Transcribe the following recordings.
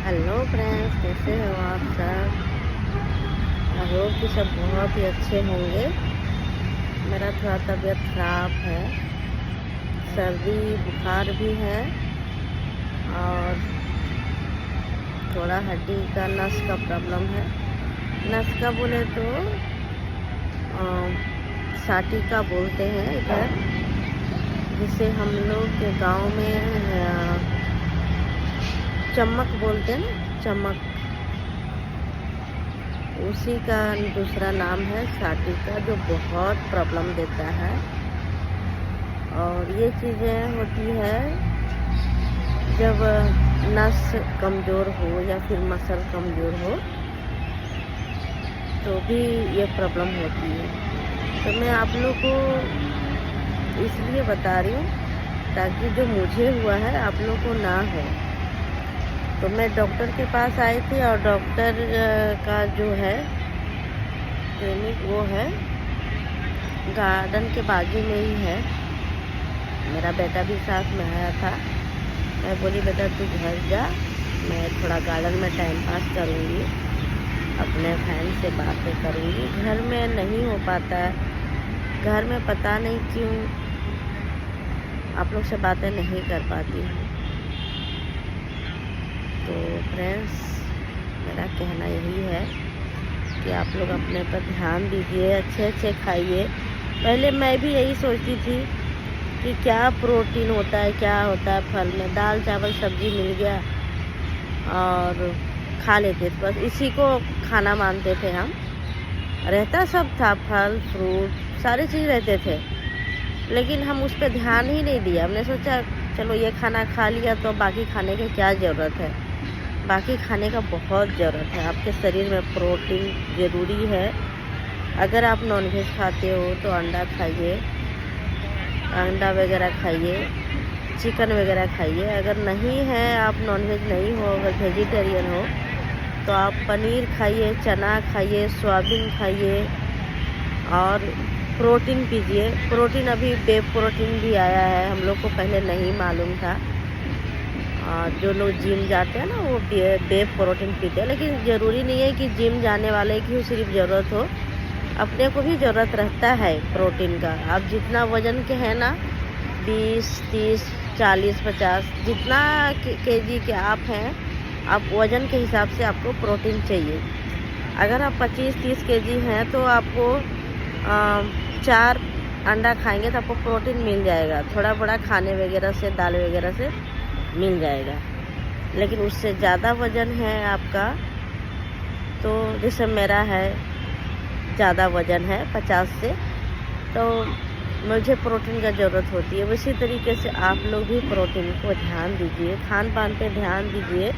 Hello friends, कैसे हो आप सब। आई होप कि सब बहुत ही अच्छे होंगे। मेरा थोड़ा तबीयत ख़राब है, सर्दी बुखार भी है और थोड़ा हड्डी का नस का प्रॉब्लम है। नस का बोले तो साटी का बोलते हैं इधर, जिसे हम लोग के गांव में चमक बोलते हैं ना, चमक, उसी का दूसरा नाम है साटी का, जो बहुत प्रॉब्लम देता है। और ये चीज़ें होती है जब नस कमज़ोर हो या फिर मसल कमज़ोर हो, तो भी ये प्रॉब्लम होती है। तो मैं आप लोग को इसलिए बता रही हूँ ताकि जो मुझे हुआ है आप लोग को ना हो। तो मैं डॉक्टर के पास आई थी और डॉक्टर का जो है क्लिनिक वो है गार्डन के बाजू में ही है। मेरा बेटा भी साथ में आया था। मैं बोली बेटा तू घर जा, मैं थोड़ा गार्डन में टाइम पास करूँगी, अपने फ्रेंड से बातें करूँगी। घर में नहीं हो पाता है, घर में पता नहीं क्यों आप लोग से बातें नहीं कर पाती हूँ। तो फ्रेंड्स, मेरा कहना यही है कि आप लोग अपने पर ध्यान दीजिए, अच्छे खाइए। पहले मैं भी यही सोचती थी कि क्या प्रोटीन होता है, क्या होता है फल में, दाल चावल सब्जी मिल गया और खा लेते थे, बस इसी को खाना मानते थे हम। रहता सब था, फल फ्रूट सारी चीज़ रहते थे, लेकिन हम उस पर ध्यान ही नहीं दिया। हमने सोचा चलो ये खाना खा लिया तो बाकी खाने की क्या ज़रूरत है। बाकी खाने का बहुत ज़रूरत है, आपके शरीर में प्रोटीन ज़रूरी है। अगर आप नॉनवेज खाते हो तो अंडा खाइए, अंडा वगैरह खाइए, चिकन वगैरह खाइए। अगर नहीं है, आप नॉनवेज नहीं हो, अगर वेजिटेरियन हो तो आप पनीर खाइए, चना खाइए, सोयाबीन खाइए और प्रोटीन पीजिए। प्रोटीन अभी बे प्रोटीन भी आया है, हम लोग को पहले नहीं मालूम था। जो लोग जिम जाते हैं ना वो बे प्रोटीन पीते हैं, लेकिन ज़रूरी नहीं है कि जिम जाने वाले की सिर्फ ज़रूरत हो, अपने को भी ज़रूरत रहता है प्रोटीन का। आप जितना वज़न के हैं ना, 20, 30, 40, 50 जितना केजी के आप हैं, आप वज़न के हिसाब से आपको प्रोटीन चाहिए। अगर आप 25-30 केजी हैं तो आपको 4 अंडा खाएंगे तो आपको प्रोटीन मिल जाएगा। थोड़ा बड़ा खाने वगैरह से, दाल वगैरह से मिल जाएगा। लेकिन उससे ज़्यादा वज़न है आपका, तो जैसे मेरा है, ज़्यादा वज़न है 50 से, तो मुझे प्रोटीन का ज़रूरत होती है। उसी तरीके से आप लोग भी प्रोटीन को ध्यान दीजिए, खान पान पे ध्यान दीजिए।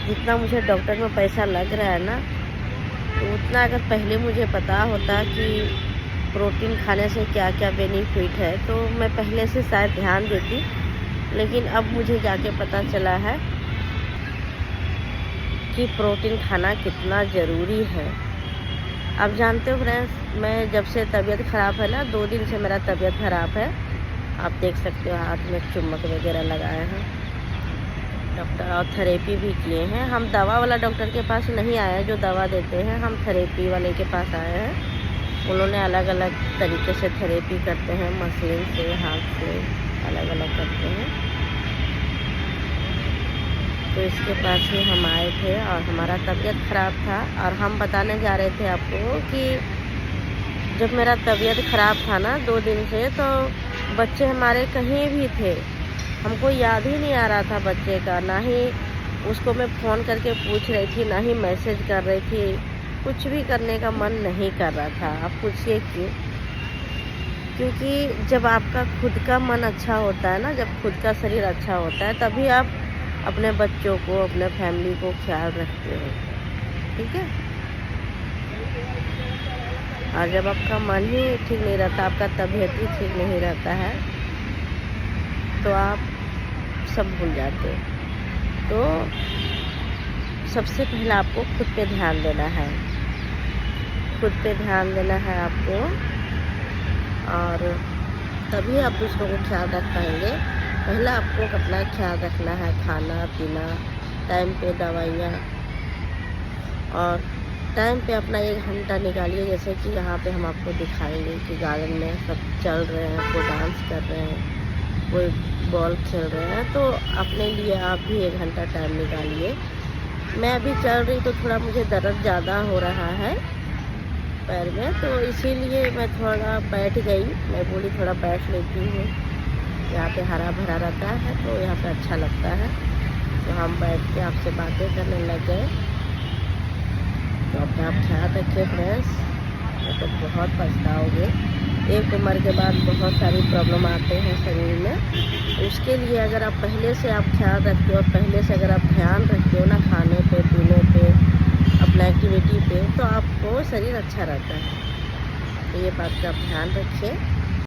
जितना मुझे डॉक्टर में पैसा लग रहा है ना, तो उतना अगर पहले मुझे पता होता कि प्रोटीन खाने से क्या क्या बेनिफिट है तो मैं पहले से शायद ध्यान देती। लेकिन अब मुझे जाके पता चला है कि प्रोटीन खाना कितना ज़रूरी है। आप जानते हो फ्रेंड्स, मैं जब से तबीयत ख़राब है ना, 2 दिन से मेरा तबीयत ख़राब है। आप देख सकते हो हाथ में चुम्बक वगैरह लगाए हैं डॉक्टर, और थेरेपी भी किए हैं। हम दवा वाला डॉक्टर के पास नहीं आए हैं जो दवा देते हैं, हम थेरेपी वाले के पास आए हैं। उन्होंने अलग अलग तरीके से थेरेपी करते हैं, मशीन से, हाथ से, अलग अलग करते हैं। तो इसके पास ही हम आए थे और हमारा तबीयत ख़राब था, और हम बताने जा रहे थे आपको कि जब मेरा तबीयत ख़राब था ना 2 दिन से, तो बच्चे हमारे कहीं भी थे, हमको याद ही नहीं आ रहा था बच्चे का। ना ही उसको मैं फ़ोन करके पूछ रही थी, ना ही मैसेज कर रही थी, कुछ भी करने का मन नहीं कर रहा था। आप पूछिए क्यों? क्योंकि जब आपका खुद का मन अच्छा होता है ना, जब खुद का शरीर अच्छा होता है, तभी आप अपने बच्चों को, अपने फैमिली को ख्याल रखते हो, ठीक है। और जब आपका मन ही ठीक नहीं रहता, आपका तबीयत ही ठीक नहीं रहता है, तो आप सब भूल जाते हो। तो सबसे पहले आपको खुद पे ध्यान देना है, खुद पे ध्यान देना है आपको, और तभी आप दूसरों को ख्याल रख पाएंगे। पहला आपको अपना ख्याल रखना है, खाना पीना, टाइम पे दवाइयाँ, और टाइम पे अपना 1 घंटा निकालिए। जैसे कि यहाँ पे हम आपको दिखाएंगे कि गार्डन में सब चल रहे हैं, कोई डांस कर रहे हैं, कोई बॉल खेल रहे हैं, तो अपने लिए आप भी 1 घंटा टाइम निकालिए। मैं अभी चल रही तो थोड़ा मुझे दर्द ज़्यादा हो रहा है पैर में, तो इसीलिए मैं थोड़ा बैठ गई। मैं बोली थोड़ा बैठ लेती हूँ, यहाँ पे हरा भरा रहता है तो यहाँ पे अच्छा लगता है। तो हम बैठ के आपसे बातें करने लग गए। तो अपने आप ख्याल रखिए फ्रेंड्स, तो बहुत पछताओगे। एक उम्र के बाद बहुत सारी प्रॉब्लम आते हैं शरीर में। उसके लिए अगर आप पहले से आप ख्याल रखते हो और पहले से अगर आप ध्यान रखते हो ना खाने पे, पीने पे, अपना एक्टिविटी पे, तो आपको शरीर अच्छा रहता है। तो ये बात का आप ध्यान रखिए।